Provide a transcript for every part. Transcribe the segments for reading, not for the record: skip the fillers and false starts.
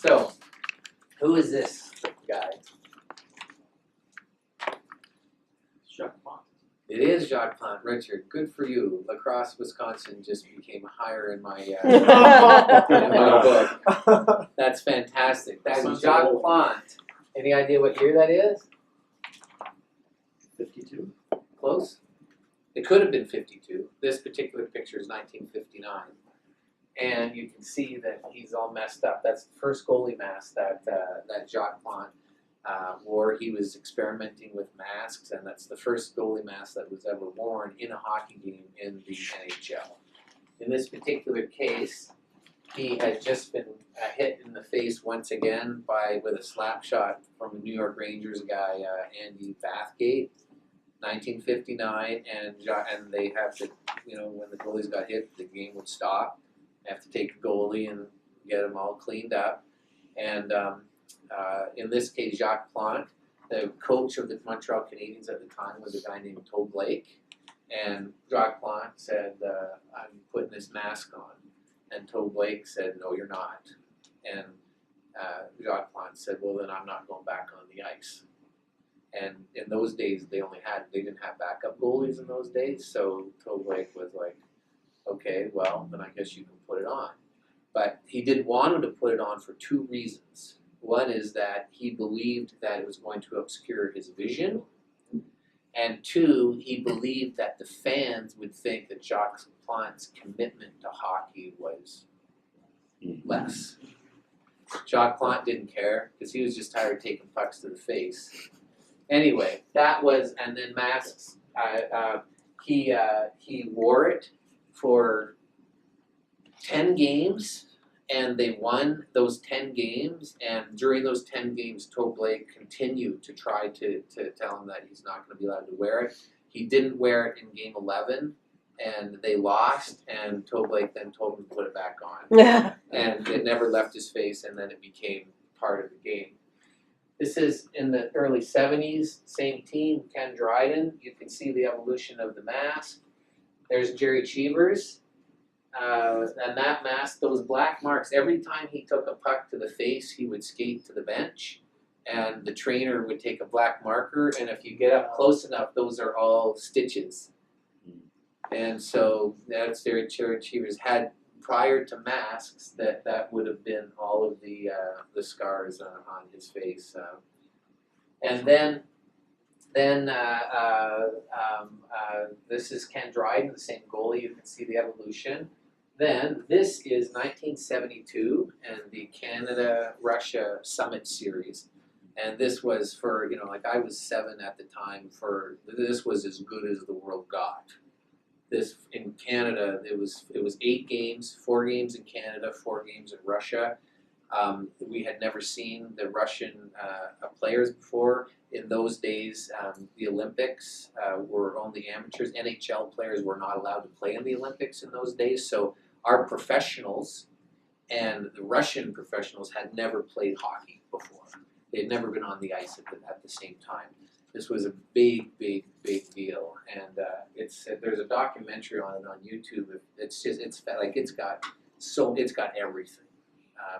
So, who is this guy? Jacques Pont. It is Jacques Pont. Richard, good for you. La Crosse, Wisconsin just became higher in my, in my book. That's fantastic. That's Jacques Pont. Any idea what year that is? 52. Close? It could have been 52. This particular picture is 1959. And you can see that he's all messed up. That's the first goalie mask that Jacques Pont wore. He was experimenting with masks, and that's the first goalie mask that was ever worn in a hockey game in the NHL. In this particular case, he had just been hit in the face once again with a slap shot from a New York Rangers guy, Andy Bathgate, 1959, and they have to, when the goalies got hit, the game would stop. They have to take the goalie and get them all cleaned up. And in this case, Jacques Plante, the coach of the Montreal Canadiens at the time, was a guy named Toe Blake. And Jacques Plante said, I'm putting this mask on. And Toe Blake said, no, you're not. And Jacques Plante said, well, then I'm not going back on the ice. And in those days, they didn't have backup goalies in those days. So Toe Blake was like, okay, well, then I guess you can put it on. But he didn't want him to put it on for two reasons. One is that he believed that it was going to obscure his vision. And two, he believed that the fans would think that Jacques Plante's commitment to hockey was less. Jacques Plante didn't care because he was just tired of taking pucks to the face. Anyway, that was, and then masks. He wore it for 10 games, and they won those 10 games. And during those 10 games, Toe Blake continued to try to tell him that he's not going to be allowed to wear it. He didn't wear it in game 11, and they lost. And Toe Blake then told him to put it back on. And it never left his face, and then it became part of the game. This is in the early 70s, same team, Ken Dryden. You can see the evolution of the mask. There's Jerry Cheevers. And that mask, those black marks, every time he took a puck to the face, he would skate to the bench. And the trainer would take a black marker, and if you get up close enough, those are all stitches. And so that's Jerry Cheevers had, prior to masks, that would have been all of the scars on his face. And then this is Ken Dryden, the same goalie. You can see the evolution. Then this is 1972 and the Canada-Russia Summit Series. And this was for, I was 7 at the time. This was as good as the world got. This in Canada, it was 8 games, 4 games in Canada, 4 games in Russia. We had never seen the Russian players before. In those days, the Olympics were only amateurs. NHL players were not allowed to play in the Olympics in those days. So our professionals and the Russian professionals had never played hockey before. They had never been on the ice at the same time. This was a big deal, and there's a documentary on it on YouTube. It's got everything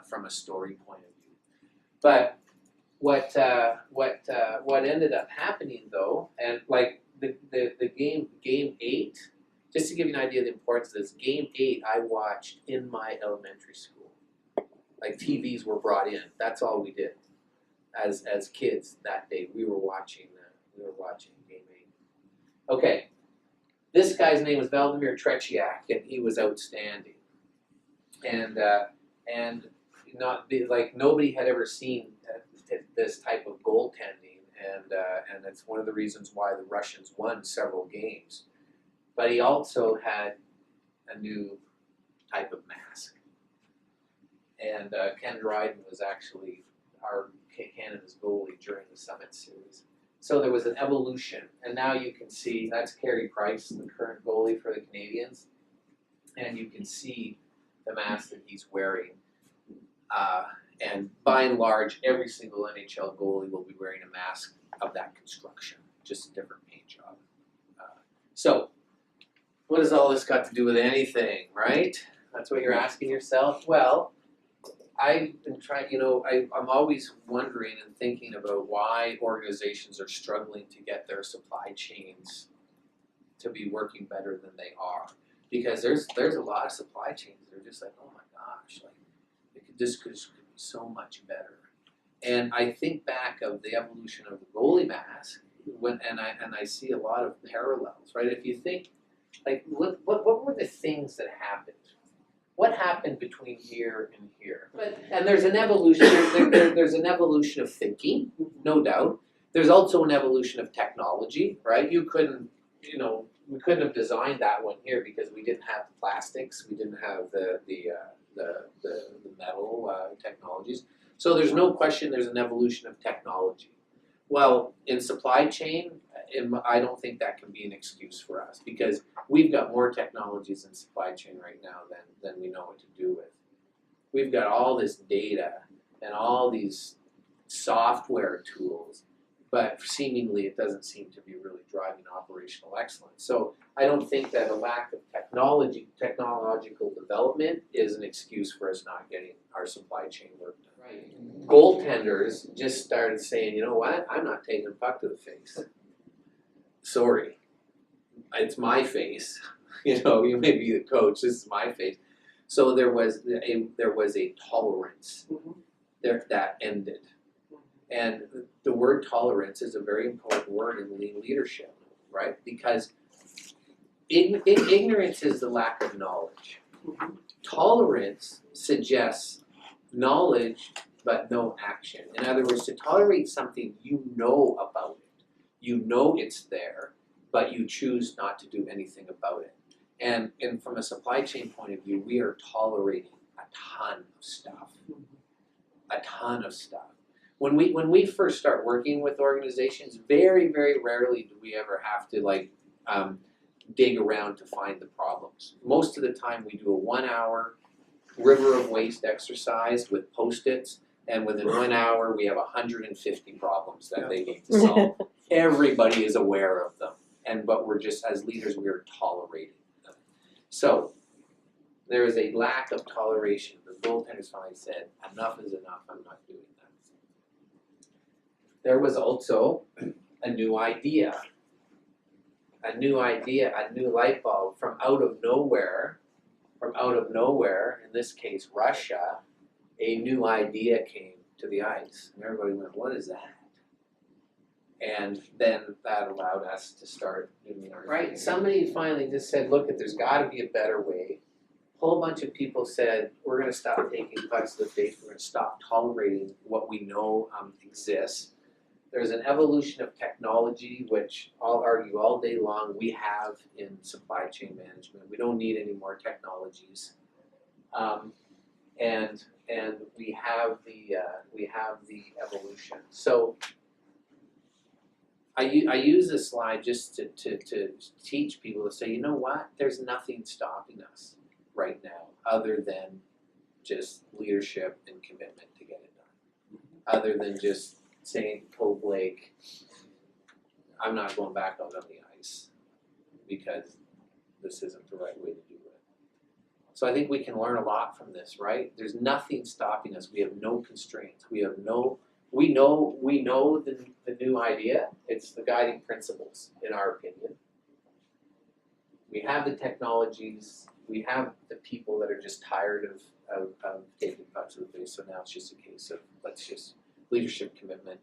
from a story point of view. But what ended up happening though, and like the game 8, just to give you an idea of the importance of this, game 8 I watched in my elementary school. Like TVs were brought in. That's all we did as kids that day. We were watching game 8. Okay, this guy's name was Vladimir Tretiak, and he was outstanding. And nobody had ever seen this type of goaltending, and it's one of the reasons why the Russians won several games. But he also had a new type of mask, and Ken Dryden was actually our Canada's goalie during the Summit Series. So there was an evolution, and now you can see that's Carey Price, the current goalie for the Canadiens, and you can see the mask that he's wearing. And by and large, every single NHL goalie will be wearing a mask of that construction, just a different paint job. So, what has all this got to do with anything, right? That's what you're asking yourself. Well, I've been trying, I'm always wondering and thinking about why organizations are struggling to get their supply chains to be working better than they are. Because there's a lot of supply chains that are just like, oh my gosh, like this could be so much better. And I think back of the evolution of the goalie mask, and I see a lot of parallels, right? If you think, like, what were the things that happened? What happened between here and here? And there's an evolution. There's an evolution of thinking, no doubt. There's also an evolution of technology, right? We couldn't have designed that one here because we didn't have the plastics, we didn't have the metal technologies. So there's no question there's an evolution of technology. Well, in supply chain, I don't think that can be an excuse for us because we've got more technologies in supply chain right now than we know what to do with. We've got all this data and all these software tools, but seemingly it doesn't seem to be really driving operational excellence. So I don't think that a lack of technological development is an excuse for us not getting our supply chain work done. Right. Goaltenders just started saying, you know what, I'm not taking a puck to the face. Sorry, it's my face. You may be the coach. This is my face. So there was a tolerance there that ended, and the word tolerance is a very important word in lean leadership, right? Because ignorance is the lack of knowledge. Tolerance suggests knowledge but no action. In other words, to tolerate something you know about it. You know it's there, but you choose not to do anything about it. And from a supply chain point of view, we are tolerating a ton of stuff. A ton of stuff. When we first start working with organizations, very, very rarely do we ever have to dig around to find the problems. Most of the time we do a 1 hour river of waste exercise with Post-its, and within 1 hour we have 150 problems that they need to solve. Everybody is aware of them, but we're just, as leaders, we are tolerating them. So there is a lack of toleration. The goaltenders finally said, enough is enough, I'm not doing that. There was also a new idea, a new light bulb from out of nowhere, in this case Russia, a new idea came to the ice. And everybody went, what is that? And then that allowed us to start doing our right. Somebody finally just said, look, there's got to be a better way. A whole bunch of people said, we're going to stop taking pucks to the face. We're going to stop tolerating what we know exists. There's an evolution of technology, which I'll argue all day long we have in supply chain management. We don't need any more technologies, and we have the evolution. So I use this slide just to teach people to say, you know what? There's nothing stopping us right now other than just leadership and commitment to get it done. Other than just saying to Cole Blake, I'm not going back out on the ice because this isn't the right way to do it. So I think we can learn a lot from this, right? There's nothing stopping us. We have no constraints. We know the new idea. It's the guiding principles, in our opinion. We have the technologies. We have the people that are just tired of taking pucks to the face. So now it's just a case of let's just leadership commitment